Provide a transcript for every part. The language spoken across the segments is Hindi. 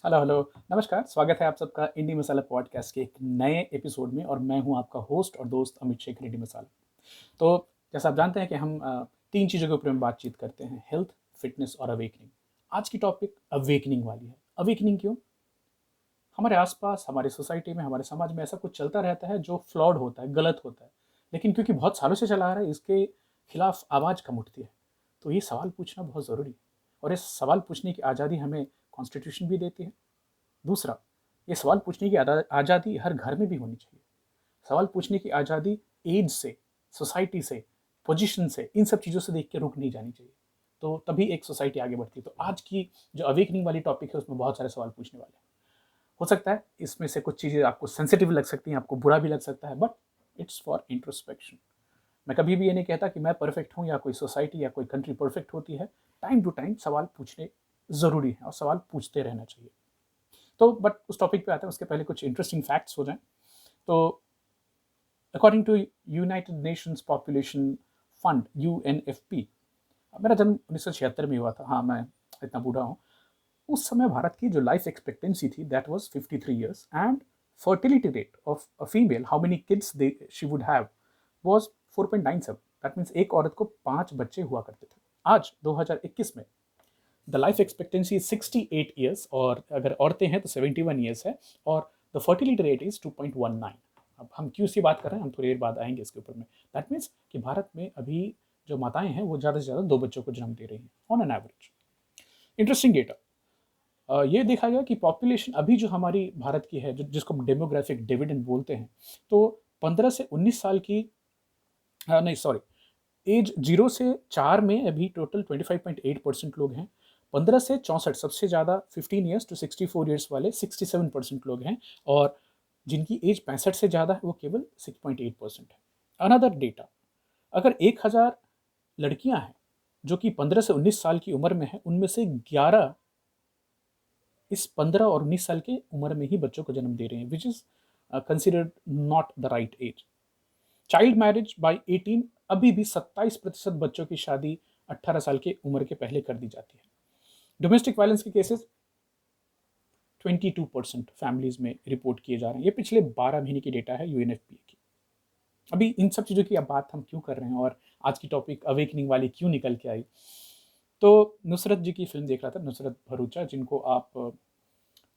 Hello hello. नमस्कार, स्वागत है आप सबका इंडी मसाला पॉडकास्ट के एक नए एपिसोड में और मैं हूं आपका होस्ट और दोस्त अमित शेखर इंडी मसाला। तो जैसा आप जानते हैं कि हम तीन चीज़ों के ऊपर में बातचीत करते हैं: हेल्थ, फिटनेस और अवेकनिंग। आज की टॉपिक अवेकनिंग वाली है। अवेकनिंग क्यों? हमारे आसपास, हमारे सोसाइटी में, हमारे समाज में ऐसा कुछ चलता रहता है जो फ्लॉड होता है, गलत होता है, लेकिन क्योंकि बहुत सालों से चला आ रहा है इसके खिलाफ आवाज़ कम उठती है। तो ये सवाल पूछना बहुत ज़रूरी है और इस सवाल पूछने की आज़ादी हमें कॉन्स्टिट्यूशन भी देती है। दूसरा, ये सवाल पूछने की आज़ादी हर घर में भी होनी चाहिए। सवाल पूछने की आज़ादी एज से, सोसाइटी से, पोजीशन से, इन सब चीज़ों से देख के रुक नहीं जानी चाहिए। तो तभी एक सोसाइटी आगे बढ़ती है। तो आज की जो अवेकनिंग वाली टॉपिक है उसमें बहुत सारे सवाल पूछने वाले हैं। हो सकता है इसमें से कुछ चीज़ें आपको सेंसिटिव लग सकती हैं, आपको बुरा भी लग सकता है, बट इट्स फॉर इंट्रोस्पेक्शन। मैं कभी भी ये नहीं कहता कि मैं परफेक्ट हूँ या कोई सोसाइटी या कोई कंट्री परफेक्ट होती है। टाइम टू टाइम सवाल पूछने ज़रूरी है और सवाल पूछते रहना चाहिए। तो बट उस टॉपिक पे आते हैं उसके पहले कुछ इंटरेस्टिंग फैक्ट्स हो जाएं। तो according to United Nations Population Fund UNFP, मेरा जन्म 1976 में हुआ था। हाँ, मैं इतना बूढ़ा हूँ। उस समय भारत की जो लाइफ एक्सपेक्टेंसी थी that was 53 years and fertility rate of a female, how many kids they she would have, was 4.97। That means एक औरत को 5 बच्चे हुआ करते थे। आज 2021 में the life expectancy is 68 years और अगर औरतें हैं तो 71 ईयर्स है और द फर्टिलिटी रेट इज 2.19। अब हम क्यों सी बात कर रहे हैं, हम थोड़ी देर बाद आएंगे इसके ऊपर में। दैट मीन्स कि भारत में अभी जो माताएं हैं वो ज़्यादा से ज़्यादा 2 बच्चों को जन्म दे रही हैं on an average. Interesting data. ये देखा गया कि पॉपुलेशन अभी जो हमारी भारत की है, जो जिसको हम डेमोग्राफिक डिविडेंड बोलते हैं, तो 15 से 19 साल की, नहीं सॉरी, एज 0 से 4 में अभी टोटल 25.8% लोग हैं। 15 से 64 सबसे ज़्यादा, 15 ईयर्स टू 64 ईयर्स वाले 67% लोग हैं और जिनकी एज 65 से ज़्यादा है वो केवल 6.8% है। अनदर डेटा, अगर 1000 लड़कियां हैं जो कि 15 से 19 साल की उम्र में है, उनमें से 11 इस 15 और 19 साल की उम्र में ही बच्चों को जन्म दे रहे हैं, which is considered not the right age. Child marriage by 18, अभी भी 27% बच्चों की शादी 18 साल की उम्र के पहले कर दी जाती है। डोमेस्टिक वायलेंस के केसेस 22% फैमिलीज में रिपोर्ट किए जा रहे हैं। ये पिछले 12 महीने की डेटा है UNFPA की। अभी इन सब चीज़ों की अब बात हम क्यों कर रहे हैं और आज की टॉपिक अवेकनिंग वाली क्यों निकल के आई? तो नुसरत जी की फिल्म देख रहा था, नुसरत भरूचा, जिनको आप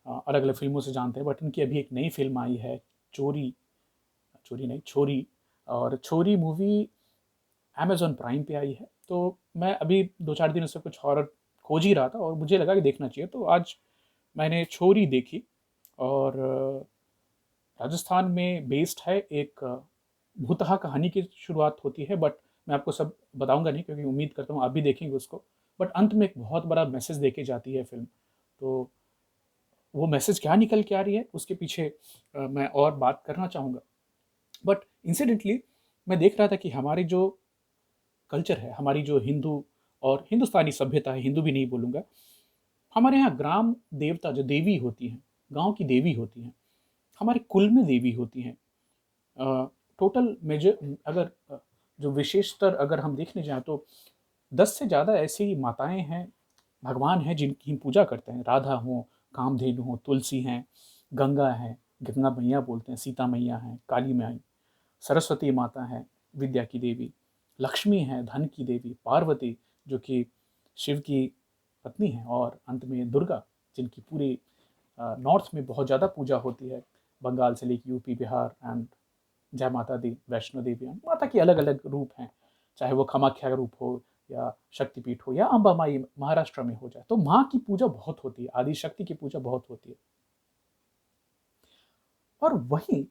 अलग अलग फिल्मों से जानते हैं, बट उनकी अभी एक नई फिल्म आई है, चोरी, चोरी नहीं छोरी। और छोरी मूवी अमेजॉन प्राइम पे आई है। तो मैं अभी 2-4 दिनों से कुछ हॉरर खोज ही रहा था और मुझे लगा कि देखना चाहिए, तो आज मैंने छोरी देखी। और राजस्थान में बेस्ड है, एक भूतहा कहानी की शुरुआत होती है, बट मैं आपको सब बताऊंगा नहीं क्योंकि उम्मीद करता हूँ आप भी देखेंगे उसको। बट अंत में एक बहुत बड़ा मैसेज देके जाती है फिल्म। तो वो मैसेज क्या निकल के आ रही है उसके पीछे मैं और बात करना चाहूँगा। बट इंसिडेंटली मैं देख रहा था कि हमारी जो कल्चर है, हमारी जो हिंदू और हिंदुस्तानी सभ्यता है, हिंदू भी नहीं बोलूँगा, हमारे यहाँ ग्राम देवता जो देवी होती हैं, गांव की देवी होती हैं, हमारे कुल में देवी होती हैं। टोटल मेजर अगर जो विशेषतर अगर हम देखने जाएँ तो 10 से ज़्यादा ऐसी माताएँ हैं, भगवान हैं जिनकी हम पूजा करते हैं। राधा हों, कामधेनु हों, तुलसी हैं, गंगा हैं, गंगा मैया बोलते हैं, सीता मैया हैं, काली माई, सरस्वती माता हैं, विद्या की देवी, लक्ष्मी हैं, धन की देवी, पार्वती जो कि शिव की पत्नी हैं, और अंत में दुर्गा जिनकी पूरी नॉर्थ में बहुत ज़्यादा पूजा होती है, बंगाल से लेकर यूपी, बिहार एंड जय माता दी, वैष्णो देवी। माता की अलग अलग रूप हैं, चाहे वो कामाख्या का रूप हो या शक्तिपीठ हो या अम्बा माई महाराष्ट्र में हो जाए। तो माँ की पूजा बहुत होती है, आदि शक्ति की पूजा बहुत होती है। और वहीं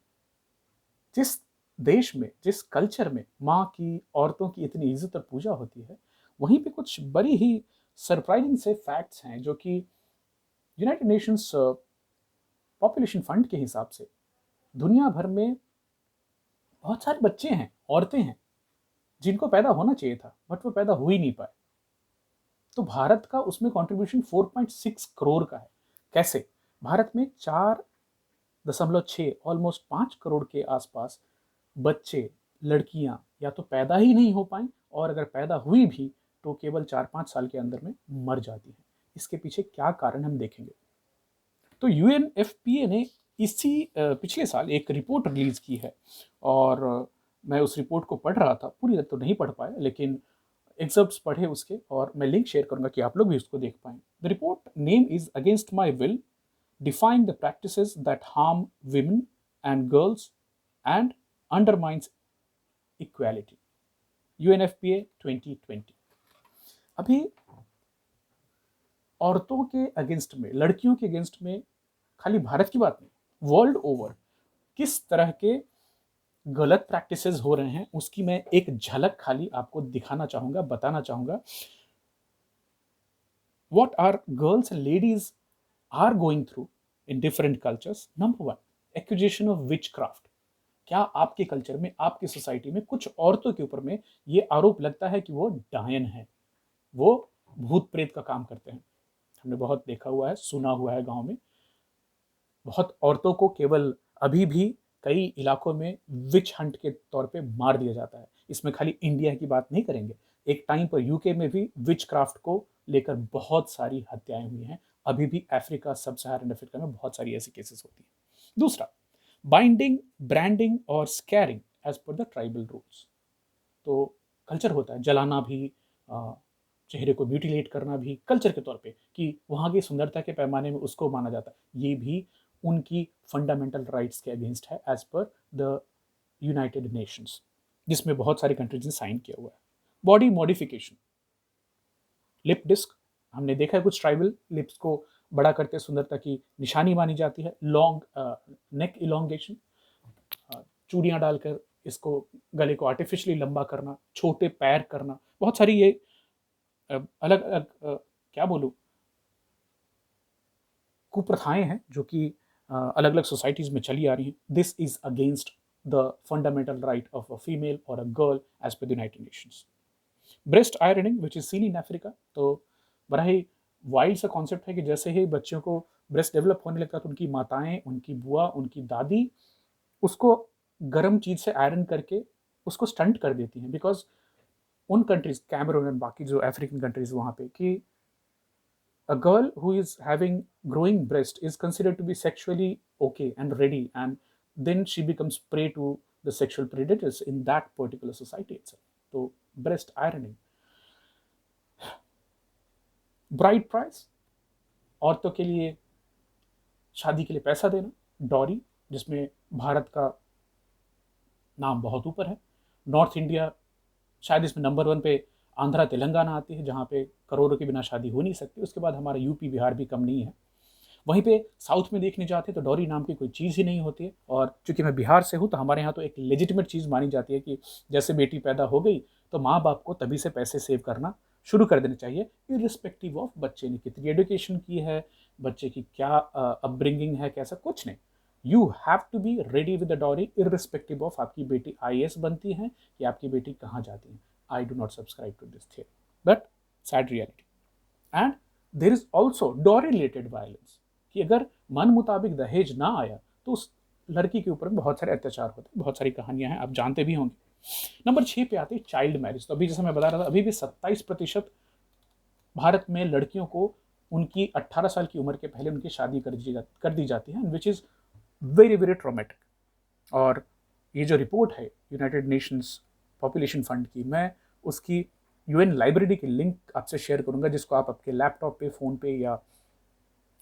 जिस देश में, जिस कल्चर में माँ की, औरतों की इतनी इज्जत और पूजा होती है, वहीं पे कुछ बड़ी ही सरप्राइजिंग से फैक्ट्स हैं जो कि यूनाइटेड नेशंस पॉपुलेशन फंड के हिसाब से दुनिया भर में बहुत सारे बच्चे हैं, औरतें हैं जिनको पैदा होना चाहिए था बट वो पैदा हो ही नहीं पाए। तो भारत का उसमें कंट्रीब्यूशन 4.6 करोड़ का है। कैसे? भारत में 4.6, ऑलमोस्ट 5 करोड़ के आसपास बच्चे, लड़कियां या तो पैदा ही नहीं हो पाई, और अगर पैदा हुई भी तो केवल 4-5 साल के अंदर में मर जाती हैं। इसके पीछे क्या कारण हम देखेंगे। तो UNFPA ने इसी पिछले साल एक रिपोर्ट रिलीज़ की है और मैं उस रिपोर्ट को पढ़ रहा था, पूरी तरह तो नहीं पढ़ पाया लेकिन एक्सर्प्ट्स पढ़े उसके और मैं लिंक शेयर करूंगा कि आप लोग भी उसको देख पाएँ। The report name is against my will, defying the practices that harm women and girls and undermines equality, UNFPA 2020। अभी औरतों के अगेंस्ट में, लड़कियों के अगेंस्ट में खाली भारत की बात नहीं, वर्ल्ड ओवर किस तरह के गलत प्रैक्टिसेस हो रहे हैं उसकी मैं एक झलक खाली आपको दिखाना चाहूंगा, बताना चाहूंगा। What our girls and ladies are going through in different cultures. Number one, accusation of witchcraft. क्या आपके कल्चर में, आपकी सोसाइटी में कुछ औरतों के ऊपर में ये आरोप लगता है कि वो डायन है, वो भूत प्रेत का काम करते हैं? हमने बहुत देखा हुआ है, सुना हुआ है गांव में। बहुत औरतों को केवल अभी भी कई इलाकों में विच हंट के तौर पे मार दिया जाता है। इसमें खाली इंडिया की बात नहीं करेंगे, एक टाइम पर यूके में भी विच क्राफ्ट को लेकर बहुत सारी हत्याएं हुई हैं। अभी भी अफ्रीका, सब सहारन अफ्रीका में बहुत सारी ऐसी केसेस होती हैं। दूसरा, बाइंडिंग, ब्रांडिंग और scarring as per the tribal rules. तो कल्चर होता है, जलाना भी, चेहरे को म्यूटिलेट करना भी कल्चर के तौर पे, कि वहाँ की सुंदरता के पैमाने में उसको माना जाता है। ये भी उनकी फंडामेंटल राइट्स के अगेंस्ट है as per the United Nations, जिसमें बहुत सारी कंट्रीज ने साइन किया हुआ है। बॉडी मॉडिफिकेशन, लिप डिस्क, हमने देखा है कुछ ट्राइबल लिप्स को बड़ा करके सुंदरता की निशानी मानी जाती है। लॉन्ग नेक इलोंगेशन, चूड़ियाँ डालकर इसको, गले को आर्टिफिशियली लंबा करना, छोटे पैर करना, बहुत सारी ये अलग अलग क्या बोलूँ, कुप्रथाएं हैं जो कि अलग अलग सोसाइटीज़ में चली आ रही हैं। This is against the fundamental right of a female और a girl as per the United Nations. Breast ironing which is seen in Africa, तो बड़ा ही वाइल्ड सा कॉन्सेप्ट है कि जैसे ही बच्चों को ब्रेस्ट डेवलप होने लगता है तो उनकी माताएं, उनकी बुआ, उनकी दादी उसको गर्म चीज़ से आयरन करके उसको स्टंट कर देती हैं। बिकॉज उन कंट्रीज, कैमरून और बाकी जो अफ्रीकन कंट्रीज वहाँ पे, कि a girl who is having growing breast is considered to be sexually okay and ready, and then she becomes prey to the sexual predators in that particular society itself. So breast ironing, bride price, औरतों के लिए शादी के लिए पैसा देना, डॉरी, जिसमें भारत का नाम बहुत ऊपर है। नॉर्थ इंडिया शायद इसमें नंबर 1 पे आंध्रा तेलंगाना आती है, जहाँ पे करोड़ों के बिना शादी हो नहीं सकती। उसके बाद हमारा यूपी बिहार भी कम नहीं है। वहीं पे साउथ में देखने जाते तो डॉरी नाम की कोई चीज़ ही नहीं होती है। और चूंकि मैं बिहार से हूँ तो हमारे यहाँ तो एक लेजिटिमेट चीज़ मानी जाती है कि जैसे बेटी पैदा हो गई तो माँ बाप को तभी से पैसे सेव करना शुरू कर देने चाहिए, इर्रिस्पेक्टिव ऑफ बच्चे ने कितनी एजुकेशन की है, बच्चे की क्या अपब्रिंगिंग है, कैसा कुछ नहीं। You have to be ready with the dowry irrespective of आपकी बेटी IAS बनती है कि आपकी बेटी कहाँ जाती है। I do not subscribe to this theory, but sad reality. And there is also dowry related violence, कि अगर मन मुताबिक दहेज ना आया तो उस लड़की के ऊपर बहुत सारे अत्याचार होते हैं। बहुत सारी कहानियां हैं, आप जानते भी होंगे। नंबर 6 पे आती है चाइल्ड मैरिज। तो अभी जैसे मैं बता रहा था, अभी भी 27% भारत में लड़कियों को उनकी 18 साल की उम्र के पहले उनकी शादी कर दी जाती है, which is very very traumatic. और ये जो रिपोर्ट है यूनाइटेड नेशंस पॉपुलेशन फंड की, मैं उसकी UN लाइब्रेरी की लिंक आपसे शेयर करूंगा, जिसको आप आपके लैपटॉप पे, फ़ोन पे या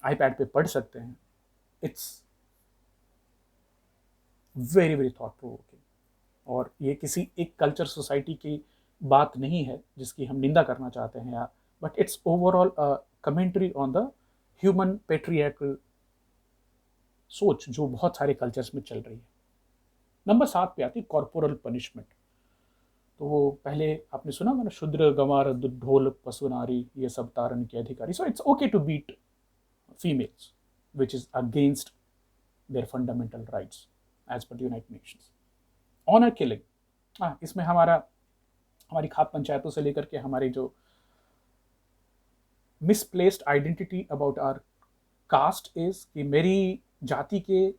iPad पे पढ़ सकते हैं। It's very very thought provoking. और ये किसी एक कल्चर सोसाइटी की बात नहीं है जिसकी हम निंदा करना चाहते हैं, या but it's overall commentary on the human patriarchal सोच जो बहुत सारे कल्चर्स में चल रही है। नंबर 7 पे आती है कॉर्पोरल पनिशमेंट। तो वो पहले आपने सुना मैंने, शूद्र गंवार ढोल पशु नारी ये सब तारन के अधिकारी। So it's okay to beat females, which is against their fundamental rights as per the United Nations. Honor killing, इसमें हमारी खाप पंचायतों से लेकर के हमारी जो misplaced identity about our caste is, कि मेरी जाति के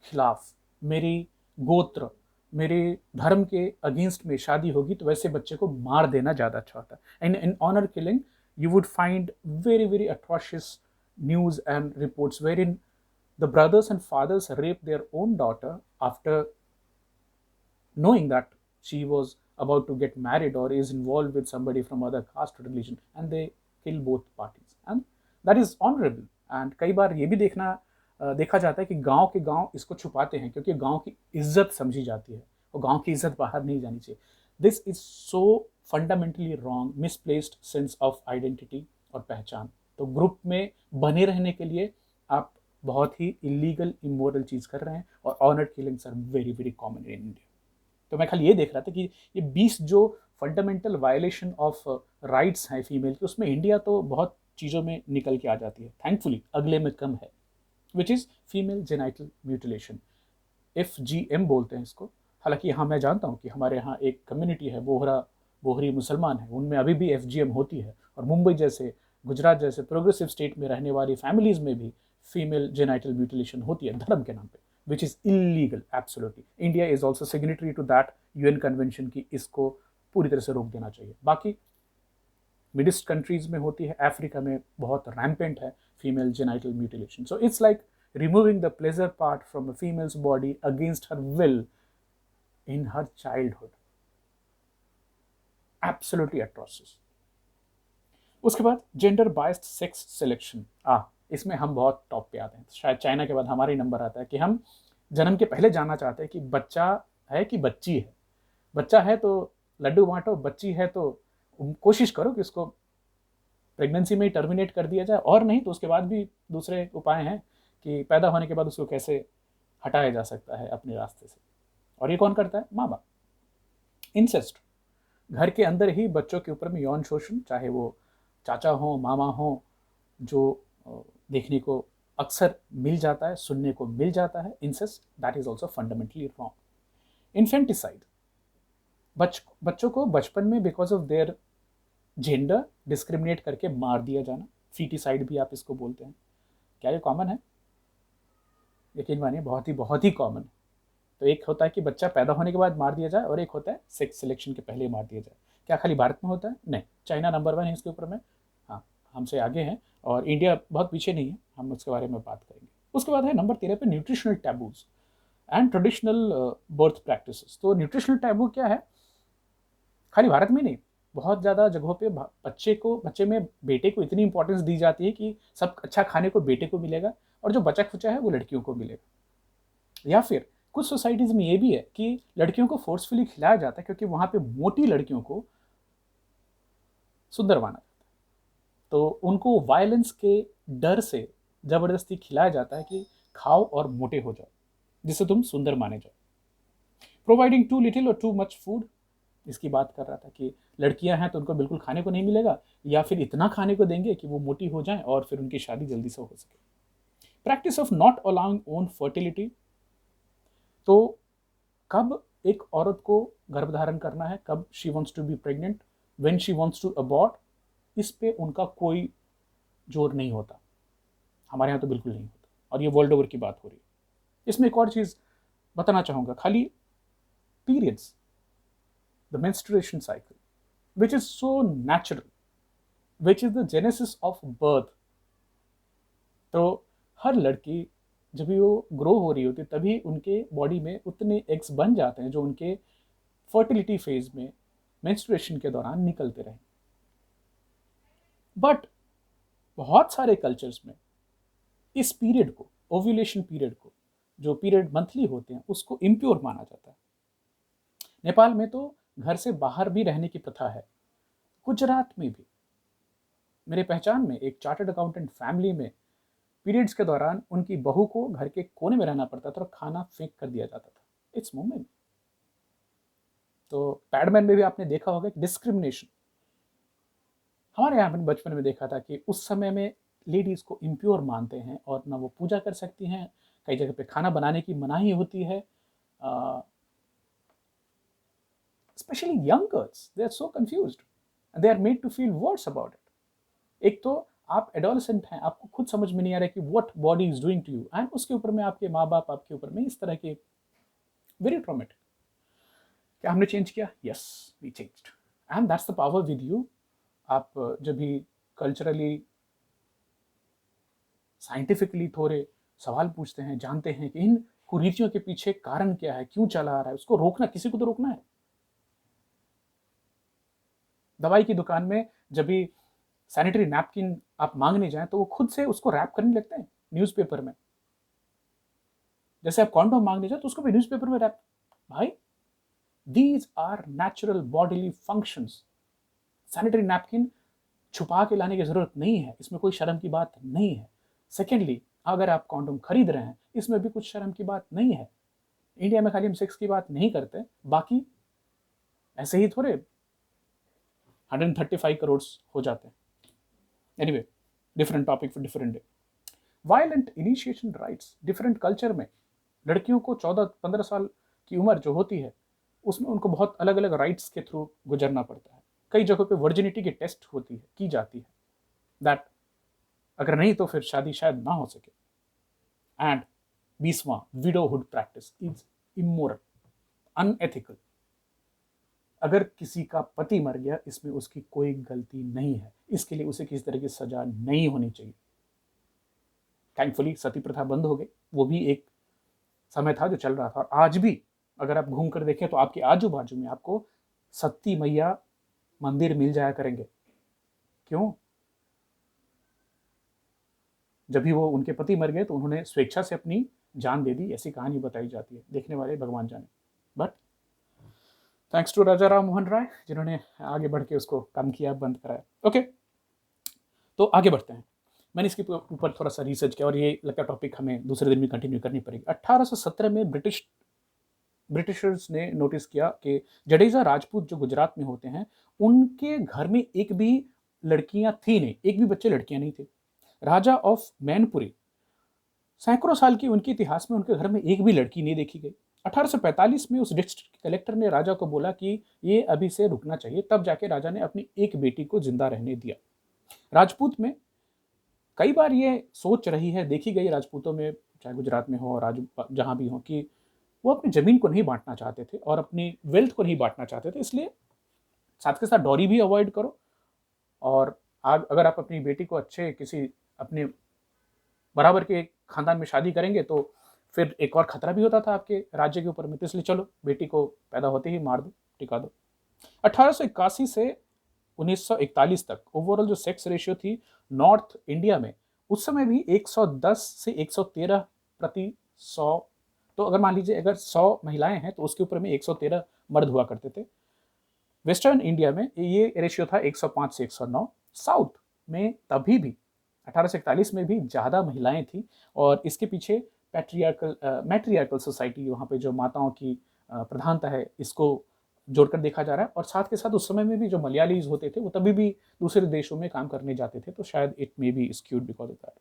खिलाफ, मेरी गोत्र, मेरे धर्म के अगेंस्ट में शादी होगी तो वैसे बच्चे को मार देना ज़्यादा अच्छा होता है। And in honour killing you would find very very atrocious news and reports wherein The brothers and fathers rape their own daughter after knowing that she was about to get married or is involved with somebody from other caste or religion, and they kill both parties, and that is honorable. And कई बार ये भी देखा जाता है कि गांव के गांव इसको छुपाते हैं क्योंकि गांव की इज्जत समझी जाती है और गांव की इज्जत बाहर नहीं जानी चाहिए. This is so fundamentally wrong, misplaced sense of identity और पहचान. तो ग्रुप में बने रहने के लिए आप बहुत ही इलीगल इमोरल चीज़ कर रहे हैं, और honour killings are very very common in India. तो मैं खाली ये देख रहा था कि ये 20 जो फंडामेंटल वायलेशन ऑफ राइट्स हैं फीमेल की, उसमें इंडिया तो बहुत चीज़ों में निकल के आ जाती है. थैंकफुली अगले में कम है, which is female genital mutilation. FGM बोलते हैं इसको. हालांकि यहाँ मैं जानता हूँ कि हमारे यहाँ एक कम्युनिटी है, बोहरी मुसलमान है, उनमें अभी भी FGM होती है, और मुंबई जैसे, गुजरात जैसे प्रोग्रेसिव स्टेट में रहने वाली फैमिलीज में भी फीमेल जेनाइटल म्यूटिलेशन होती है धर्म के नाम पे, which is illegal absolutely. India is also signatory to that UN convention कि इसको पूरी तरह से रोक देना चाहिए. बाकी मिड ईस्ट कंट्रीज में होती है, अफ्रीका में बहुत रैम्पेंट है female genital mutilation. So it's like removing the pleasure part from a female's body against her will in her childhood. Absolutely atrocious. उसके बाद जेंडर बायस्ड सेक्स सिलेक्शन. इसमें हम बहुत टॉप पे आते हैं. शायद चाइना के बाद हमारा ही नंबर आता है कि हम जन्म के पहले जानना चाहते हैं कि बच्चा है कि बच्ची है. बच्चा है तो लड्डू बांटो, बच्ची है तो कोशिश करो कि उसको प्रेगनेंसी में ही टर्मिनेट कर दिया जाए, और नहीं तो उसके बाद भी दूसरे उपाय हैं कि पैदा होने के बाद उसको कैसे हटाया जा सकता है अपने रास्ते से. और ये कौन करता है? माँ बाप. इंसेस्ट, घर के अंदर ही बच्चों के ऊपर में यौन शोषण, चाहे वो चाचा हो, मामा हो, जो देखने को अक्सर मिल जाता है, सुनने को मिल जाता है. Incest, that is also fundamentally wrong. Infanticide, बच्चों को बचपन में because of their gender discriminate करके मार दिया जाना. फीटिसाइड भी आप इसको बोलते हैं. क्या ये कॉमन है? यकीन मानिए बहुत ही कॉमन है. तो एक होता है कि बच्चा पैदा होने के बाद मार दिया जाए, और एक होता है सेक्स सिलेक्शन के पहले मार दिया जाए. क्या खाली भारत में होता है? नहीं, चाइना नंबर 1 है इसके ऊपर में. हाँ, हमसे आगे हैं, और इंडिया बहुत पीछे नहीं है. हम उसके बारे में बात करेंगे. उसके बाद है नंबर 13 पे nutritional taboos and traditional birth practices. तो न्यूट्रिशनल टैबू क्या है? खाली भारत में नहीं, बहुत ज़्यादा जगहों पे बच्चे में बेटे को इतनी इंपॉर्टेंस दी जाती है कि सब अच्छा खाने को बेटे को मिलेगा, और जो बचा खुचा है वो लड़कियों को मिलेगा. या फिर कुछ सोसाइटीज़ में ये भी है कि लड़कियों को फोर्सफुली खिलाया जाता है क्योंकि वहाँ पे मोटी लड़कियों को सुंदर माना जाता है. तो उनको वायलेंस के डर से ज़बरदस्ती खिलाया जाता है कि खाओ और मोटे हो जाओ, जिससे तुम सुंदर माने जाओ. प्रोवाइडिंग टू लिटिल और टू मच फूड, इसकी बात कर रहा था कि लड़कियां हैं तो उनको बिल्कुल खाने को नहीं मिलेगा, या फिर इतना खाने को देंगे कि वो मोटी हो जाएं और फिर उनकी शादी जल्दी से हो सके. Practice of not allowing own fertility. तो कब एक औरत को गर्भधारण करना है, कब she wants to be pregnant, when she wants to abort, इस पे उनका कोई जोर नहीं होता. हमारे यहाँ तो बिल्कुल नहीं होता, और ये वर्ल्ड ओवर की बात हो रही है. इसमें एक और चीज़ बताना चाहूँगा, खाली periods, the menstruation cycle, which is so natural, which is the genesis of birth. तो हर लड़की जब भी वो ग्रो हो रही होती है तभी उनके बॉडी में उतने एग्स बन जाते हैं जो उनके फर्टिलिटी फेज में मेंस्ट्रुएशन के दौरान निकलते रहे. बट बहुत सारे कल्चर्स में इस पीरियड को, ओव्यूलेशन पीरियड को, जो पीरियड मंथली होते हैं, उसको इम्प्योर माना जाता है. नेपाल में तो घर से बाहर भी रहने की प्रथा है. गुजरात में भी मेरे पहचान में एक चार्टर्ड अकाउंटेंट फैमिली में पीरियड्स के दौरान उनकी बहू को घर के कोने में रहना पड़ता था और खाना फेंक कर दिया जाता था. Its moment. तो पैडमैन में भी आपने देखा होगा कि डिस्क्रिमिनेशन. हमारे यहाँ मैंने बचपन में देखा था कि उस समय में लेडीज को इम्प्योर मानते हैं और ना वो पूजा कर सकती हैं. कई जगह पे खाना बनाने की मनाही होती है. Especially young girls, they are so confused and they are made to feel worse about it. एक तो आप एडोलसेंट हैं, आपको खुद समझ में नहीं आ रहा है कि what body is doing to you, and उसके ऊपर में आपके माँ बाप आपके ऊपर में इस तरह के very traumatic. क्या हमने चेंज किया? Yes, we changed, and that's the power with you. आप जब भी कल्चरली साइंटिफिकली थोड़े सवाल पूछते हैं, जानते हैं कि इन कुरीतियों के पीछे कारण क्या है, क्यों चला आ रहा है, उसको रोकना, किसी को तो रोकना है। दवाई की दुकान में जब भी सैनिटरी नैपकिन आप मांगने जाएं तो वो खुद से उसको रैप करने लगते हैं न्यूज़पेपर में। जैसे आप कॉन्डोम मांगने जाए तो उसको भी न्यूज़पेपर में रैप। भाई, these are natural bodily functions. Sanitary napkin छुपा के लाने की जरूरत नहीं है, इसमें कोई शर्म की बात नहीं है। सेकेंडली, अगर आप कॉन्डोम खरीद रहे हैं, इसमें भी कुछ शर्म की बात नहीं है। इंडिया में खाली हम सेक्स की बात नहीं करते, बाकी ऐसे ही थोड़े 135 करोड़ हो जाते हैं। Anyway, different topic for different day. Violent initiation rights, different culture में लड़कियों को 14-15 साल की उम्र जो होती है उसमें उनको बहुत अलग अलग राइट्स के थ्रू गुजरना पड़ता है। कई जगहों पे वर्जिनिटी की टेस्ट होती है, की जाती है, दैट अगर नहीं तो फिर शादी शायद ना हो सके। एंड 20वां, widowhood practice is immoral, unethical. अगर किसी का पति मर गया, इसमें उसकी कोई गलती नहीं है, इसके लिए उसे किसी तरह की सजा नहीं होनी चाहिए। थैंकफुली सती प्रथा बंद हो गई, वो भी एक समय था जो चल रहा था। और आज भी अगर आप घूम कर देखें तो आपके आजू बाजू में आपको सती मैया मंदिर मिल जाया करेंगे। क्यों? जब भी वो उनके पति मर गए तो उन्होंने स्वेच्छा से अपनी जान दे दी, ऐसी कहानी बताई जाती है। देखने वाले भगवान जाने। बट थैंक्स टू राजा राम मोहन राय जिन्होंने आगे बढ़ के उसको कम किया, बंद कराया। ओके, तो आगे बढ़ते हैं। मैंने इसके ऊपर थोड़ा सा रिसर्च किया और ये लगता टॉपिक हमें दूसरे दिन भी कंटिन्यू करनी पड़ेगी। 1817 में ब्रिटिशर्स ने नोटिस किया कि जडेजा राजपूत जो गुजरात में होते हैं, उनके घर में एक भी लड़कियां थी नहीं, एक भी बच्चे लड़कियां नहीं थे। राजा ऑफ मैनपुरी, सैकड़ों साल की उनके इतिहास में उनके घर में एक भी लड़की नहीं देखी गई। 1845 में उस डिस्ट्रिक्ट कलेक्टर ने राजा को बोला कि ये अभी से रुकना चाहिए, तब जाके राजा ने अपनी एक बेटी को जिंदा रहने दिया। राजपूत में कई बार ये सोच रही है, देखी गई राजपूतों में, चाहे गुजरात में हो और जहां भी हो, कि वो अपनी जमीन को नहीं बांटना चाहते थे और अपनी वेल्थ को नहीं बांटना चाहते थे। इसलिए साथ के साथ डॉरी भी अवॉइड करो। और अगर आप अपनी बेटी को अच्छे किसी अपने बराबर के खानदान में शादी करेंगे तो फिर एक और खतरा भी होता था आपके राज्य के ऊपर में। तो इसलिए चलो बेटी को पैदा होते ही मार दो, टिका दो। 1881 से 1941 तक ओवरऑल जो सेक्स रेशियो थी नॉर्थ इंडिया में, उस समय भी 110 से 113 प्रति 100। तो अगर मान लीजिए अगर 100 महिलाएं हैं तो उसके ऊपर में 113 मर्द हुआ करते थे। वेस्टर्न इंडिया में ये रेशियो था 105 से 109। साउथ में तभी भी 1841 में भी ज़्यादा महिलाएं थी और इसके पीछे मैट्रियार्कल सोसाइटी, वहाँ पे जो माताओं की प्रधानता है, इसको जोड़कर देखा जा रहा है। और साथ के साथ उस समय में भी जो मलयालीज होते थे वो तभी भी दूसरे देशों में काम करने जाते थे, तो शायद it may be skewed because of that.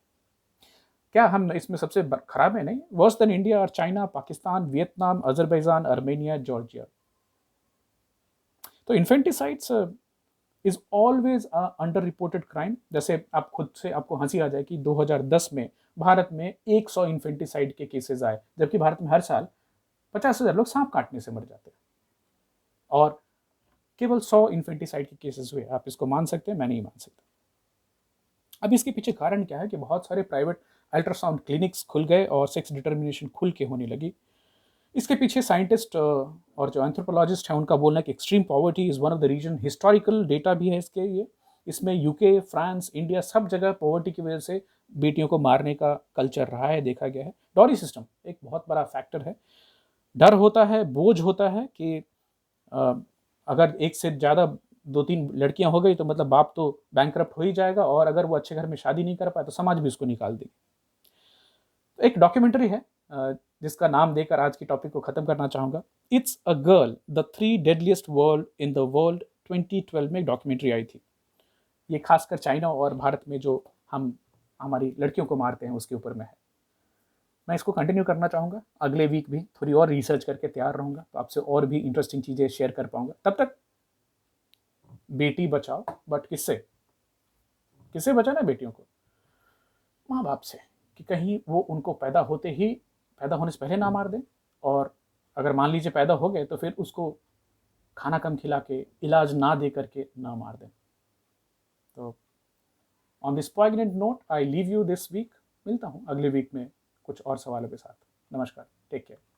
क्या हम इसमें सबसे खराब है? नहीं। वर्स देन इंडिया और China, Pakistan, Vietnam, Azerbaijan, Armenia, Georgia. तो infanticides is always a under reported crime. जैसे आप खुद से आपको हंसी आ जाए कि 2010 में भारत में 100 इन्फेंटिसाइड के केसेस आए, जबकि भारत में हर साल 50,000 लोग सांप काटने से मर जाते हैं और केवल 100 इन्फेंटिसाइड के केसेस हुए। आप इसको मान सकते हैं, मैं नहीं मान सकता। अब इसके पीछे कारण क्या है कि बहुत सारे प्राइवेट अल्ट्रासाउंड क्लिनिक्स खुल गए और सेक्स डिटर्मिनेशन खुल के होने लगी। इसके पीछे साइंटिस्ट और जो एंथ्रोपोलॉजिस्ट हैं उनका बोलना है कि extreme poverty is one of the reason. Historical data भी है इसके ये। इसमें यूके, फ्रांस, इंडिया, सब जगह पॉवर्टी की वजह से बेटियों को मारने का कल्चर रहा है, देखा गया है। डॉरी सिस्टम एक बहुत बड़ा फैक्टर है। डर होता है, बोझ होता है कि अगर एक से ज़्यादा 2-3 लड़कियां हो गई तो मतलब बाप तो बैंकरप्ट हो ही जाएगा, और अगर वो अच्छे घर में शादी नहीं कर पाए तो समाज भी उसको निकाल देगी। तो एक डॉक्यूमेंट्री है जिसका नाम देकर आज की टॉपिक को खत्म करना चाहूंगा। It's a girl, the 3 deadliest world in the world, 2012 में एक डॉक्यूमेंट्री आई थी। ये खासकर चाइना और भारत में जो हम हमारी लड़कियों को मारते हैं उसके ऊपर में है। मैं इसको कंटिन्यू करना चाहूँगा, अगले वीक भी थोड़ी और रिसर्च करके तैयार रहूँगा तो आपसे और भी इंटरेस्टिंग चीज़ें शेयर कर पाऊँगा। तब तक बेटी बचाओ, बट किससे? किससे बचाना है बेटियों को? माँ बाप से, कि कहीं वो उनको पैदा होने से पहले ना मार दें, और अगर मान लीजिए पैदा हो गए तो फिर उसको खाना कम खिला के, इलाज ना दे करके ना मार दें। तो on this poignant note I leave you this week. मिलता हूँ अगले वीक में कुछ और सवालों के साथ। नमस्कार, टेक केयर।